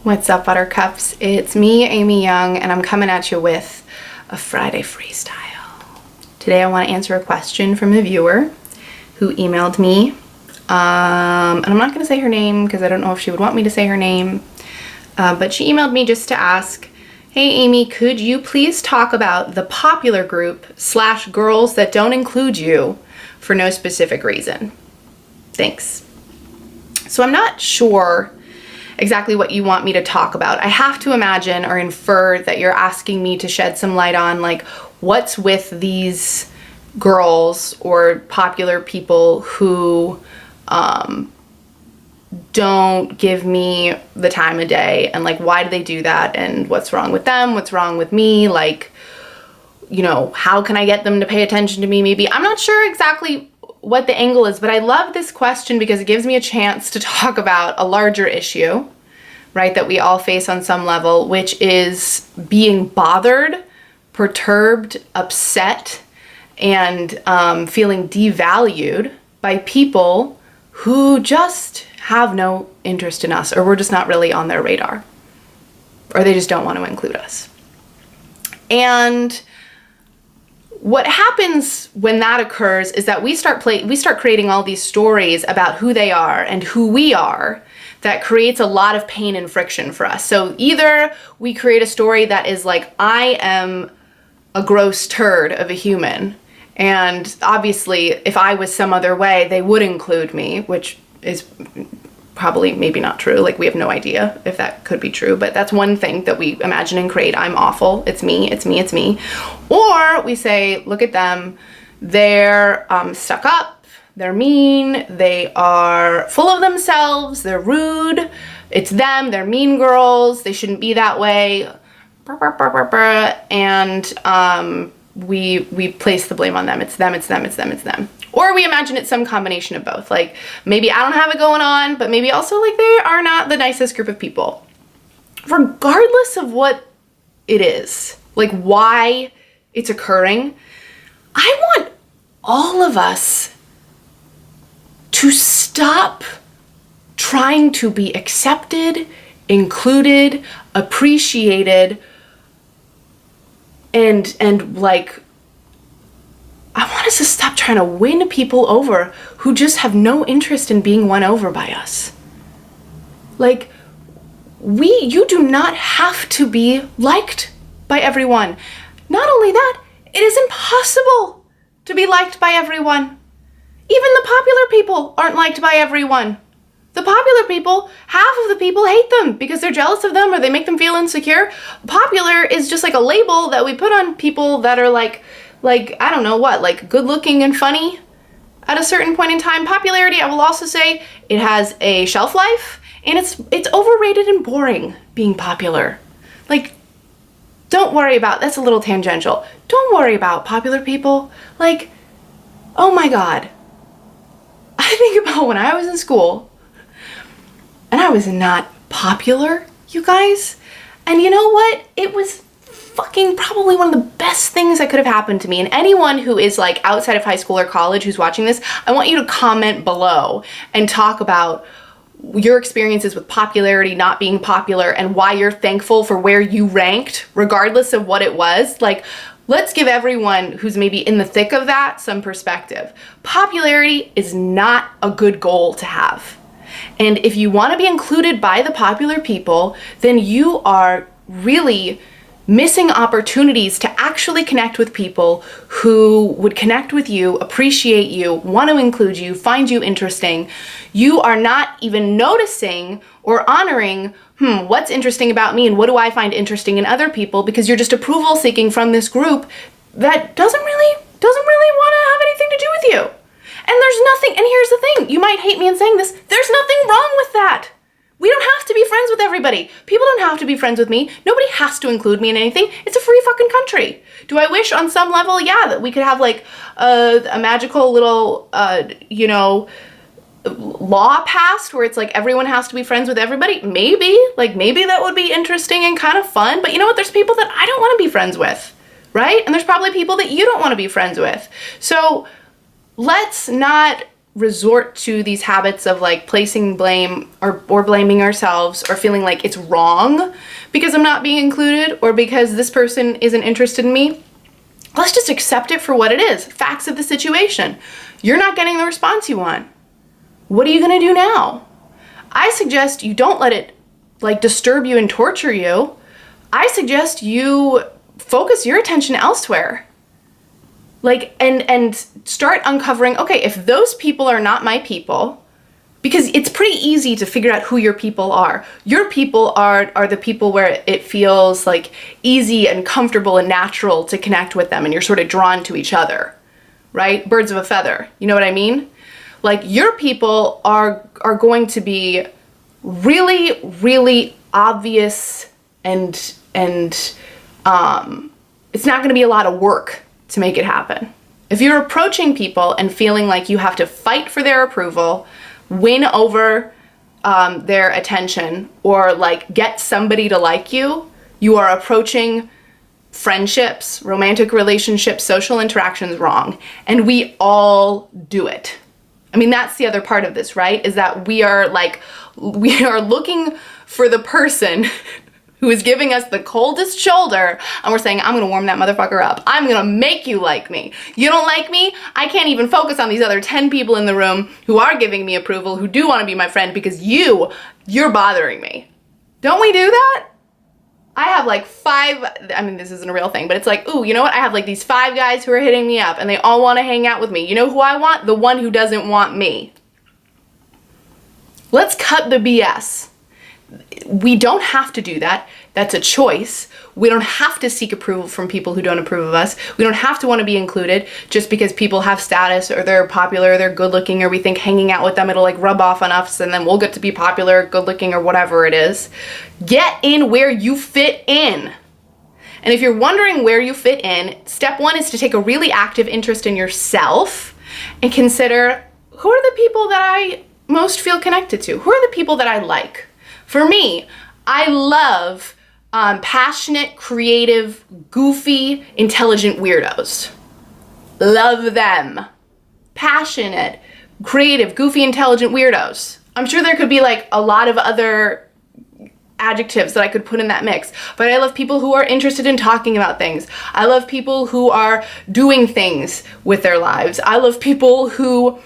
What's up, Buttercups? It's me, Amy Young, and I'm coming at you with a Friday freestyle. Today I want to answer a question from a viewer who emailed me. And I'm not going to say her name because I don't know if she would want me to say her name. But she emailed me just to ask, hey Amy, could you please talk about the popular group / girls that don't include you for no specific reason? Thanks. So I'm not sure exactly what you want me to talk about. I have to imagine or infer that you're asking me to shed some light on like what's with these girls or popular people who don't give me the time of day, and like why do they do that, and what's wrong with them, what's wrong with me, like, you know, how can I get them to pay attention to me maybe. I'm not sure exactly what the angle is, but I love this question because it gives me a chance to talk about a larger issue, right, that we all face on some level, which is being bothered, perturbed, upset, and feeling devalued by people who just have no interest in us, or we're just not really on their radar, or they just don't want to include us. And what happens when that occurs is that we start creating all these stories about who they are and who we are that creates a lot of pain and friction for us. So either we create a story that is like, I am a gross turd of a human, and obviously if I was some other way, they would include me, which is probably maybe not true. Like, we have no idea if that could be true, but that's one thing that we imagine and create. I'm awful. It's me, it's me, it's me. Or we say, look at them. They're stuck up. They're mean. They are full of themselves. They're rude. It's them. They're mean girls. They shouldn't be that way. And we place the blame on them. It's them, it's them, it's them, it's them. Or we imagine it's some combination of both. Like, maybe I don't have it going on, but maybe also like they are not the nicest group of people. Regardless of what it is, like why it's occurring, I want all of us to stop trying to be accepted, included, appreciated, and like, I want us to stop trying to win people over who just have no interest in being won over by us. Like, you do not have to be liked by everyone. Not only that, it is impossible to be liked by everyone. Even the popular people aren't liked by everyone. The popular people, half of the people hate them because they're jealous of them or they make them feel insecure. Popular is just like a label that we put on people that are like, I don't know what, like good looking and funny at a certain point in time. Popularity, I will also say, it has a shelf life, and it's overrated and boring being popular. Like, don't worry about, that's a little tangential. Don't worry about popular people. Like, oh my God. I think about when I was in school and I was not popular, you guys. And you know what? It was fucking probably one of the best things that could have happened to me. And anyone who is like outside of high school or college who's watching this, I want you to comment below and talk about your experiences with popularity, not being popular, and why you're thankful for where you ranked, regardless of what it was. Like, let's give everyone who's maybe in the thick of that some perspective. Popularity is not a good goal to have. And if you want to be included by the popular people, then you are really missing opportunities to actually connect with people who would connect with you, appreciate you, want to include you, find you interesting. You are not even noticing or honoring, what's interesting about me and what do I find interesting in other people, because you're just approval seeking from this group that doesn't really want to have anything to do with you. And there's nothing, and here's the thing, you might hate me in saying this, there's nothing wrong with that. We don't have to be friends with everybody. People don't have to be friends with me. Nobody has to include me in anything. It's a free fucking country. Do I wish on some level, yeah, that we could have like a magical little, law passed where it's like everyone has to be friends with everybody? Maybe. Like, maybe that would be interesting and kind of fun. But you know what? There's people that I don't want to be friends with, right? And there's probably people that you don't want to be friends with. So let's not resort to these habits of like placing blame or blaming ourselves or feeling like it's wrong because I'm not being included or because this person isn't interested in me, let's just accept it for what it is. Facts of the situation. You're not getting the response you want. What are you gonna do now? I suggest you don't let it like disturb you and torture you. I suggest you focus your attention elsewhere. Like, and start uncovering, okay, if those people are not my people, because it's pretty easy to figure out who your people are. Your people are the people where it feels like easy and comfortable and natural to connect with them and you're sort of drawn to each other, right? Birds of a feather, you know what I mean? Like your people are going to be really, really obvious and it's not going to be a lot of work to make it happen. If you're approaching people and feeling like you have to fight for their approval, win over their attention, or like get somebody to like you, you are approaching friendships, romantic relationships, social interactions wrong. And we all do it. I mean, that's the other part of this, right? Is that we are looking for the person who is giving us the coldest shoulder, and we're saying, I'm gonna warm that motherfucker up. I'm gonna make you like me. You don't like me? I can't even focus on these other 10 people in the room who are giving me approval, who do wanna be my friend because you're bothering me. Don't we do that? I have like 5, I mean, this isn't a real thing, but it's like, ooh, you know what? I have like these 5 guys who are hitting me up and they all wanna hang out with me. You know who I want? The one who doesn't want me. Let's cut the BS. We don't have to do that. That's a choice. We don't have to seek approval from people who don't approve of us. We don't have to want to be included just because people have status or they're popular or they're good looking or we think hanging out with them it'll like rub off on us and then we'll get to be popular, good looking, or whatever it is. Get in where you fit in. And if you're wondering where you fit in, step 1 is to take a really active interest in yourself and consider, who are the people that I most feel connected to? Who are the people that I like? For me, I love passionate, creative, goofy, intelligent weirdos. Love them. Passionate, creative, goofy, intelligent weirdos. I'm sure there could be like a lot of other adjectives that I could put in that mix, but I love people who are interested in talking about things. I love people who are doing things with their lives. I love people who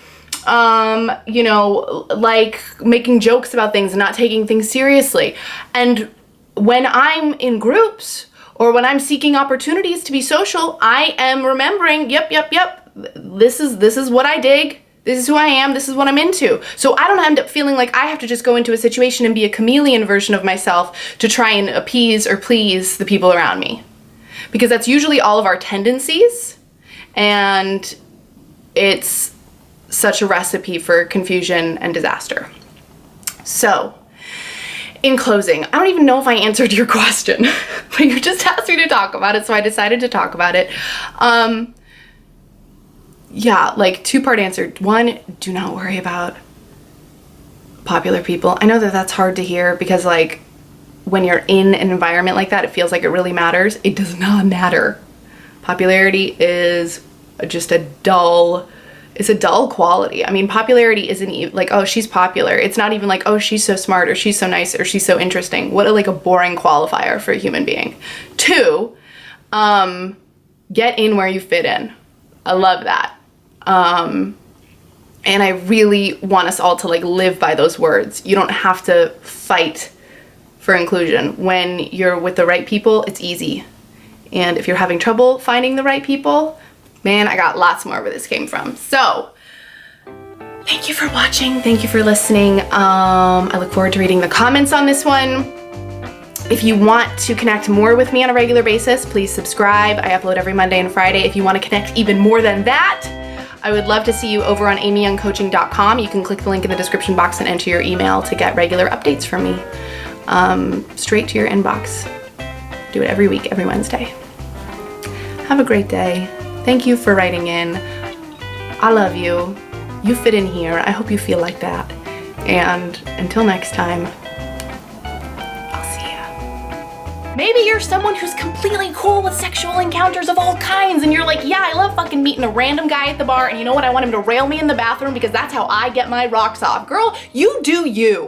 like making jokes about things and not taking things seriously. And when I'm in groups or when I'm seeking opportunities to be social, I am remembering, yep, this is what I dig. This is who I am. This is what I'm into. So I don't end up feeling like I have to just go into a situation and be a chameleon version of myself to try and appease or please the people around me. Because that's usually all of our tendencies, and it's such a recipe for confusion and disaster. So, in closing, I don't even know if I answered your question, but you just asked me to talk about it, so I decided to talk about it. Yeah, like 2-part answer. 1, do not worry about popular people. I know that that's hard to hear because like when you're in an environment like that, it feels like it really matters. It does not matter. Popularity is just it's a dull quality. I mean, popularity isn't even like, oh, she's popular. It's not even like, oh, she's so smart or she's so nice or she's so interesting. What a boring qualifier for a human being. 2, get in where you fit in. I love that. And I really want us all to like live by those words. You don't have to fight for inclusion. When you're with the right people, it's easy. And if you're having trouble finding the right people, man, I got lots more where this came from. So, thank you for watching. Thank you for listening. I look forward to reading the comments on this one. If you want to connect more with me on a regular basis, please subscribe. I upload every Monday and Friday. If you want to connect even more than that, I would love to see you over on amyyoungcoaching.com. You can click the link in the description box and enter your email to get regular updates from me straight to your inbox. Do it every week, every Wednesday. Have a great day. Thank you for writing in. I love you. You fit in here. I hope you feel like that. And until next time, I'll see ya. Maybe you're someone who's completely cool with sexual encounters of all kinds, and you're like, yeah, I love fucking meeting a random guy at the bar, and you know what, I want him to rail me in the bathroom because that's how I get my rocks off. Girl, you do you.